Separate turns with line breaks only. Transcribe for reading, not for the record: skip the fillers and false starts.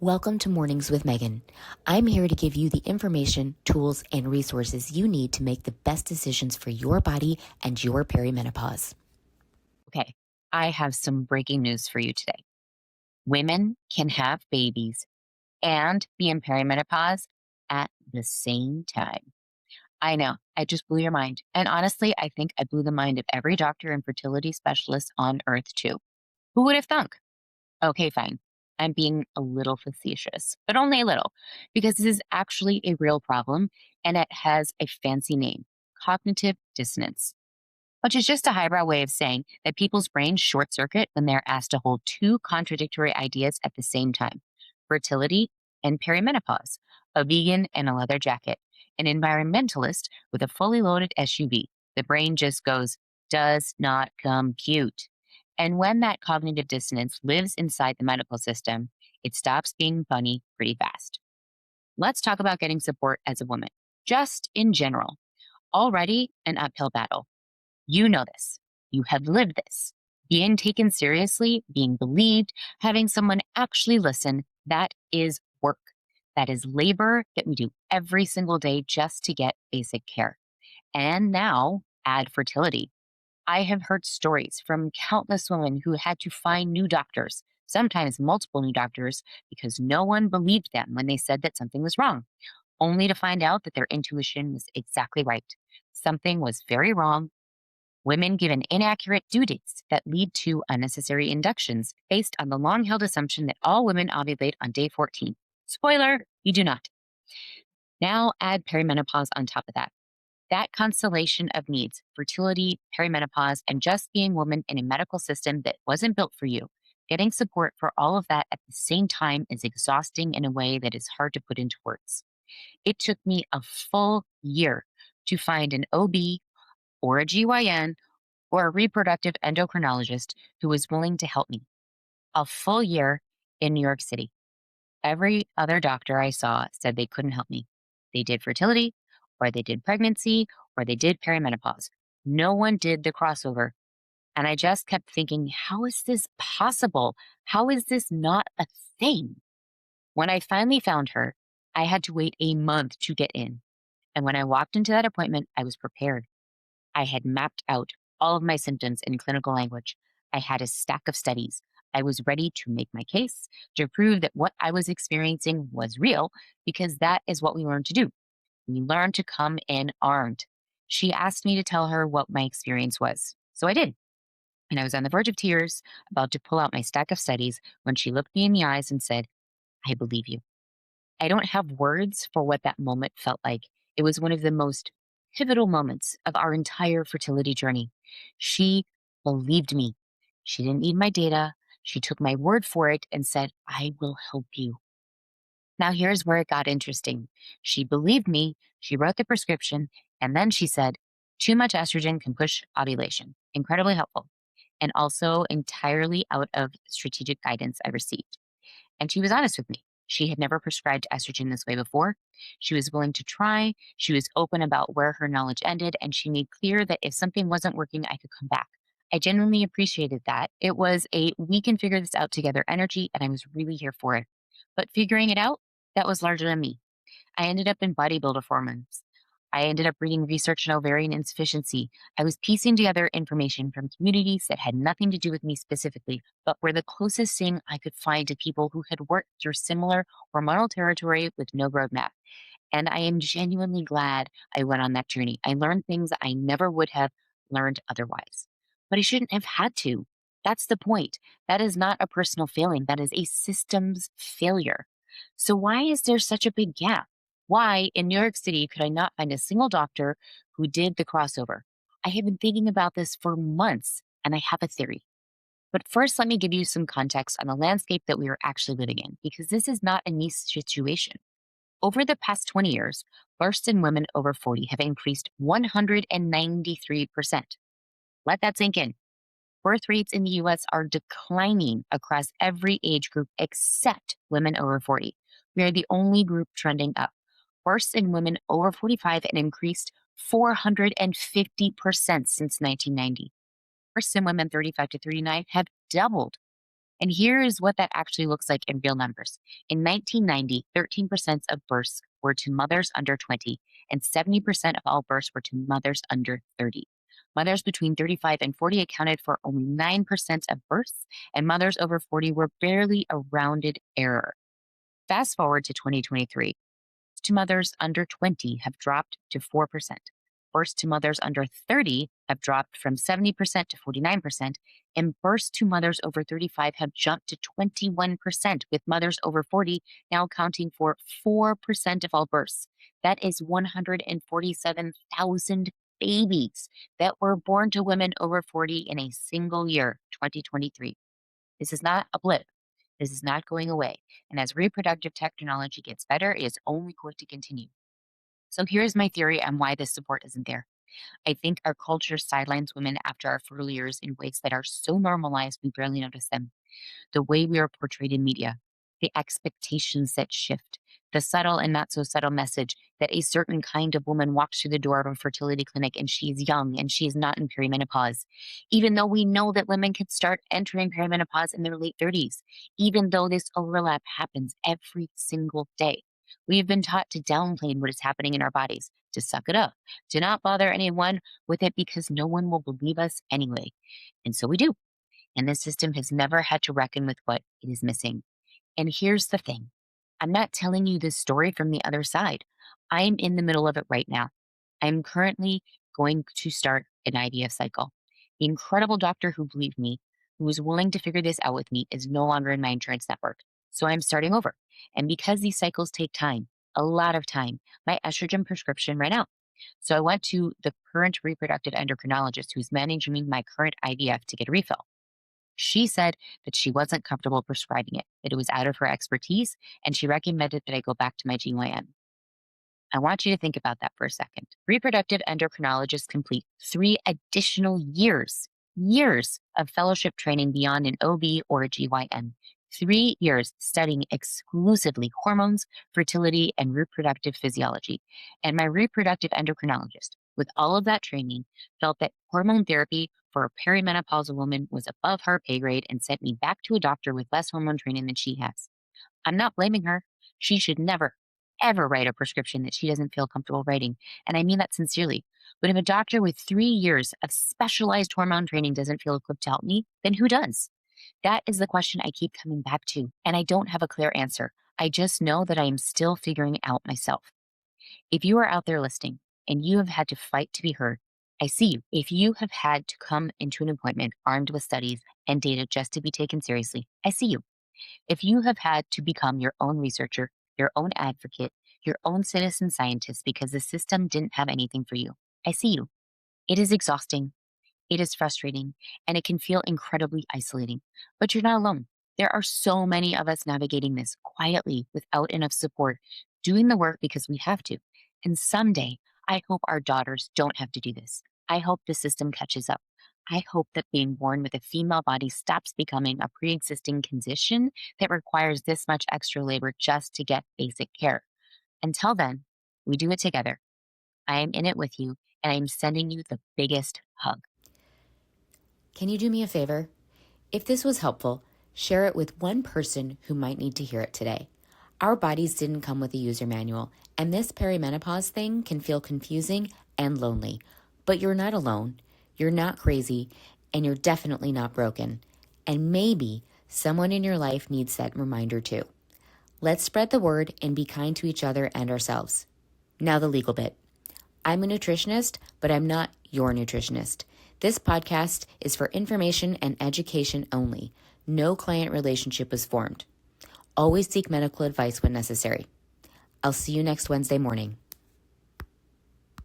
Welcome to Mornings with Megan. I'm here to give you the information, tools, and resources you need to make the best decisions for your body and your perimenopause.
Okay, I have some breaking news for you today. Women can have babies and be in perimenopause at the same time. I know, I just blew your mind. And honestly, I think I blew the mind of every doctor and fertility specialist on earth, too. Who would have thunk? Okay, fine. I'm being a little facetious, but only a little, because this is actually a real problem and it has a fancy name: cognitive dissonance, which is just a highbrow way of saying that people's brains short circuit when they're asked to hold two contradictory ideas at the same time: fertility and perimenopause, a vegan and a leather jacket, an environmentalist with a fully loaded SUV. The brain just goes, does not compute. And when that cognitive dissonance lives inside the medical system, it stops being funny pretty fast. Let's talk about getting support as a woman, just in general. Already an uphill battle. You know this. You have lived this. Being taken seriously, being believed, having someone actually listen, that is work. That is labor that we do every single day just to get basic care. And now add fertility. I have heard stories from countless women who had to find new doctors, sometimes multiple new doctors, because no one believed them when they said that something was wrong, only to find out that their intuition was exactly right. Something was very wrong. Women given inaccurate due dates that lead to unnecessary inductions based on the long held assumption that all women ovulate on day 14. Spoiler, you do not. Now add perimenopause on top of that. That constellation of needs: fertility, perimenopause, and just being woman in a medical system that wasn't built for you. Getting support for all of that at the same time is exhausting in a way that is hard to put into words. It took me a full year to find an OB or a GYN or a reproductive endocrinologist who was willing to help me. A full year in New York City. Every other doctor I saw said they couldn't help me. They did fertility, or they did pregnancy, or they did perimenopause. No one did the crossover. And I just kept thinking, how is this possible? How is this not a thing? When I finally found her, I had to wait a month to get in. And when I walked into that appointment, I was prepared. I had mapped out all of my symptoms in clinical language. I had a stack of studies. I was ready to make my case to prove that what I was experiencing was real, because that is what we learn to do. We learn to come in armed. She asked me to tell her what my experience was. So I did. And I was on the verge of tears, about to pull out my stack of studies, when she looked me in the eyes and said, "I believe you." I don't have words for what that moment felt like. It was one of the most pivotal moments of our entire fertility journey. She believed me. She didn't need my data. She took my word for it and said, "I will help you." Now, here's where it got interesting. She believed me. She wrote the prescription. And then she said, "Too much estrogen can push ovulation." Incredibly helpful. And also entirely out of strategic guidance I received. And she was honest with me. She had never prescribed estrogen this way before. She was willing to try. She was open about where her knowledge ended. And she made clear that if something wasn't working, I could come back. I genuinely appreciated that. It was a we can figure this out together energy, and I was really here for it. But figuring it out, that was larger than me. I ended up in bodybuilder hormones. I ended up reading research on ovarian insufficiency. I was piecing together information from communities that had nothing to do with me specifically, but were the closest thing I could find to people who had worked through similar hormonal territory with no roadmap. And I am genuinely glad I went on that journey. I learned things I never would have learned otherwise. But I shouldn't have had to. That's the point. That is not a personal failing. That is a systems failure. So why is there such a big gap? Why in New York City could I not find a single doctor who did the crossover? I have been thinking about this for months, and I have a theory. But first, let me give you some context on the landscape that we are actually living in, because this is not a niche situation. Over the past 20 years, births in women over 40 have increased 193%. Let that sink in. Birth rates in the US are declining across every age group except women over 40. We are the only group trending up. Births in women over 45 and increased 450% since 1990. Births in women 35 to 39 have doubled. And here is what that actually looks like in real numbers. In 1990, 13% of births were to mothers under 20, and 70% of all births were to mothers under 30. Mothers between 35 and 40 accounted for only 9% of births, and mothers over 40 were barely a rounded error. Fast forward to 2023. To mothers under 20 have dropped to 4%. Births to mothers under 30 have dropped from 70% to 49%, and births to mothers over 35 have jumped to 21%, with mothers over 40 now accounting for 4% of all births. That is 147,000 babies that were born to women over 40 in a single year, 2023. This is not a blip. This is not going away. And as reproductive technology gets better, it is only going to continue. So here's my theory on why this support isn't there. I think our culture sidelines women after our fertile years in ways that are so normalized we barely notice them. The way we are portrayed in media, the expectations that shift, the subtle and not so subtle message that a certain kind of woman walks through the door of a fertility clinic and she's young and she's not in perimenopause, even though we know that women can start entering perimenopause in their late 30s, even though this overlap happens every single day. We have been taught to downplay what is happening in our bodies, to suck it up, to not bother anyone with it because no one will believe us anyway. And so we do. And the system has never had to reckon with what it is missing. And here's the thing. I'm not telling you this story from the other side. I'm in the middle of it right now. I'm currently going to start an IVF cycle. The incredible doctor who believed me, who was willing to figure this out with me, is no longer in my insurance network. So I'm starting over. And because these cycles take time, a lot of time, my estrogen prescription ran out. So I went to the current reproductive endocrinologist who's managing my current IVF to get a refill. She said that she wasn't comfortable prescribing it, that it was out of her expertise, and she recommended that I go back to my GYN. I want you to think about that for a second. Reproductive endocrinologists complete 3 additional years of fellowship training beyond an OB or a GYN. 3 years studying exclusively hormones, fertility, and reproductive physiology. And my reproductive endocrinologist, with all of that training, felt that hormone therapy for a perimenopausal woman was above her pay grade and sent me back to a doctor with less hormone training than she has. I'm not blaming her. She should never, ever write a prescription that she doesn't feel comfortable writing. And I mean that sincerely. But if a doctor with 3 years of specialized hormone training doesn't feel equipped to help me, then who does? That is the question I keep coming back to. And I don't have a clear answer. I just know that I am still figuring it out myself. If you are out there listening and you have had to fight to be heard, I see you. If you have had to come into an appointment armed with studies and data just to be taken seriously, I see you. If you have had to become your own researcher, your own advocate, your own citizen scientist because the system didn't have anything for you, I see you. It is exhausting. It is frustrating, and it can feel incredibly isolating. But you're not alone. There are so many of us navigating this quietly without enough support, doing the work because we have to. And someday, I hope our daughters don't have to do this. I hope the system catches up. I hope that being born with a female body stops becoming a pre-existing condition that requires this much extra labor just to get basic care. Until then, we do it together. I am in it with you, and I am sending you the biggest hug.
Can you do me a favor? If this was helpful, share it with one person who might need to hear it today. Our bodies didn't come with a user manual, and this perimenopause thing can feel confusing and lonely. But you're not alone, you're not crazy, and you're definitely not broken. And maybe someone in your life needs that reminder too. Let's spread the word and be kind to each other and ourselves. Now the legal bit. I'm a nutritionist, but I'm not your nutritionist. This podcast is for information and education only. No client relationship was formed. Always seek medical advice when necessary. I'll see you next Wednesday morning.